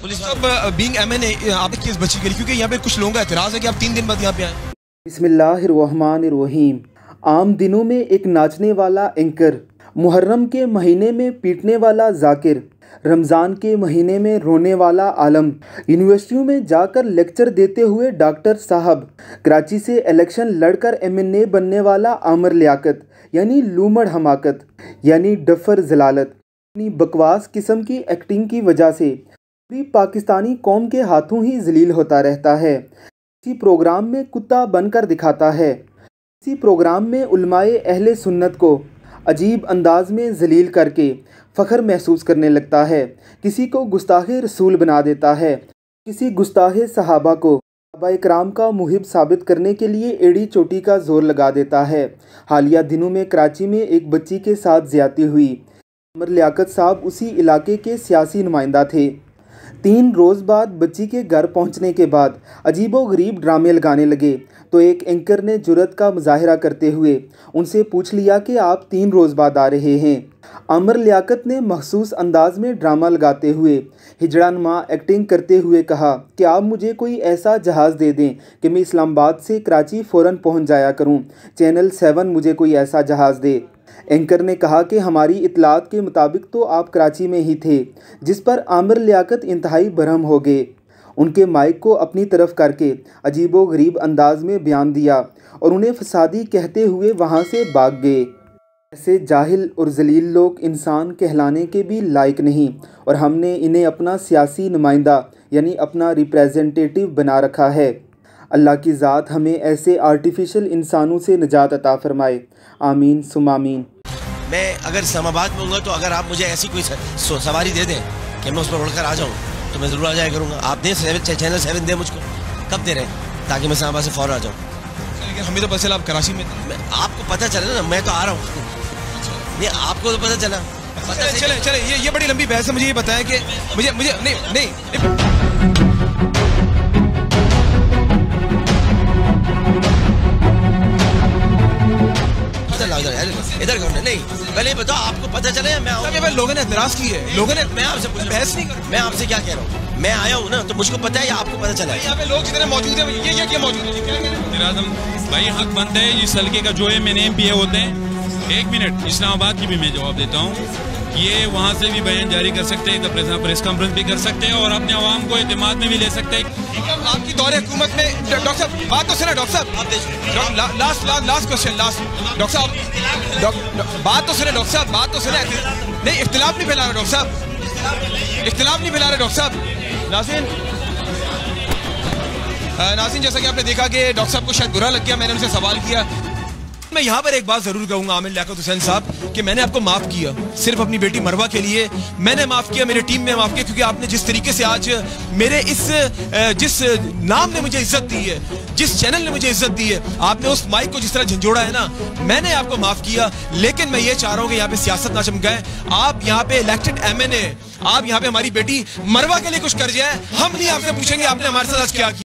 Police अब being MNA आपने case बची गई क्योंकि यहाँ पे कुछ लोगों का एतराज़ है कि आप 3 दिन बाद यहाँ पे आए। बिस्मिल्लाहिर्रहमानिर्रहीम। आम दिनों में एक नाचने वाला एंकर, मुहर्रम के महीने में पीटने वाला जाकिर, रमज़ान के महीने में रोने वाला आलम, यूनिवर्सिटियों में जाकर लेक्चर देते हुए डॉक्टर साहब, कराची से इलेक्शन लड़कर एमएनए बनने वाला आमिर लियाकत यानी लूमड़ हमाकत यानी डफर जलालत, अपनी बकवास किस्म की एक्टिंग की वजह से पूरी पाकिस्तानी कौम के हाथों ही जलील होता रहता है। किसी प्रोग्राम में कुत्ता बनकर दिखाता है, किसी प्रोग्राम में उलमाए अहले सुन्नत को अजीब अंदाज में जलील करके फ़ख्र महसूस करने लगता है, किसी को गुस्ताखे रसूल बना देता है, किसी गुस्ताखे सहाबा को सहाबा इकराम का मुहिब साबित करने के लिए एड़ी चोटी का जोर लगा देता है। हालिया दिनों में कराची में एक बच्ची के साथ ज़्यादती हुई। आमिर लियाकत साहब उसी इलाके के सियासी नुमाइंदा थे। 3 रोज़ बाद बच्ची के घर पहुंचने के बाद अजीबोगरीब ड्रामे लगाने लगे तो एक एंकर ने जुर्रत का मुजाहिरा करते हुए उनसे पूछ लिया कि आप 3 रोज़ बाद आ रहे हैं। आमिर लियाकत ने मखसूस अंदाज में ड्रामा लगाते हुए हिजड़ानुमा एक्टिंग करते हुए कहा कि आप मुझे कोई ऐसा जहाज़ दे दें कि मैं इस्लामाबाद से कराची फ़ौरन पहुंच जाया करूं। चैनल 7 मुझे कोई ऐसा जहाज़ दे। एंकर ने कहा कि हमारी इतलात के मुताबिक तो आप कराची में ही थे, जिस पर आमिर लियाकत इंतहाई बरहम हो गए। उनके माइक को अपनी तरफ करके अजीबोगरीब अंदाज में बयान दिया और उन्हें फसादी कहते हुए वहाँ से भाग गए। ऐसे जाहिल और जलील लोग इंसान कहलाने के भी लायक नहीं और हमने इन्हें अपना सियासी नुमाइंदा यानी अपना रिप्रेजेंटेटिव बना रखा है। अल्लाह की ज़ात हमें ऐसे आर्टिफिशियल इंसानों से निजात अता फरमाए। आमीन सुम्मा आमीन। मैं अगर इस्लामाबाद में होऊंगा तो अगर आप मुझे ऐसी कोई सवारी दे दें कि मैं उस पर उड़कर आ जाऊँ तो मैं ज़रूर आ जाया करूँगा। आप दें चैनल 7 दें मुझको, कब दे रहे हैं ताकि मैं इस्लामाबाद से फ़ौरन आ जाऊँ। लेकिन हमें तो पता चला आप कराची में, आपको पता चला ना मैं तो आ रहा हूँ। नहीं आपको तो पता चला। चले चले ये बड़ी लंबी बहस है। मुझे ये बताया कि मुझे नहीं इधर नहीं पहले बताओ आपको पता चले मैं आऊँ। लोगों ने एतराज़ की है, लोगों ने, मैं आपसे बहस नहीं कर, मैं आपसे क्या कह रहा हूँ, मैं आया हूँ ना तो मुझको पता है या आपको पता चला है। यहाँ पे लोग जितने मौजूद हैं ये मौजूद है भाई, हक बनता है इस हल्के का जो है मैंने MPA होते हैं। 1 मिनट, इस्लामाबाद की भी मैं जवाब देता हूँ। ये वहाँ से भी बयान जारी कर सकते हैं, प्रेस कॉन्फ्रेंस भी कर सकते हैं और अपने आवाम को एतमाद में भी ले सकते हैं। आपकी दौरे हुकूमत में डॉक्टर साहब बात तो सुना, डॉक्टर साहब लास्ट क्वेश्चन डॉक्टर साहब बात तो सुने, डॉक्टर साहब बात तो सुने। नहीं इख्तिलाफ नहीं फैला रहे डॉक्टर साहब, इख्तिलाफ नहीं फैला रहे डॉक्टर साहब। नाज़रीन जैसा कि आपने देखा कि डॉक्टर साहब को शायद बुरा लग गया, मैंने उनसे सवाल किया। मैं यहाँ पर एक बात जरूर कहूँगा आमिर लियाकत हुसैन साहब कि मैंने आपको माफ़ किया, सिर्फ अपनी बेटी मरवा के लिए मैंने माफ़ किया, मेरी टीम ने माफ़ किया, क्योंकि आपने जिस तरीके से आज मेरे जिस नाम ने मुझे इज्जत दी है, जिस चैनल ने मुझे इज्जत दी है, आपने उस माइक को जिस तरह झंझोड़ा है ना, मैंने आपको माफ़ किया। लेकिन मैं ये चाह रहा हूँ कि यहाँ पे सियासत ना चमकाए। आप यहाँ पे इलेक्टेड MNA, आप यहाँ पे हमारी बेटी मरवा के लिए कुछ कर जाए, हम नहीं आपसे पूछेंगे आपने हमारे साथ आज क्या किया।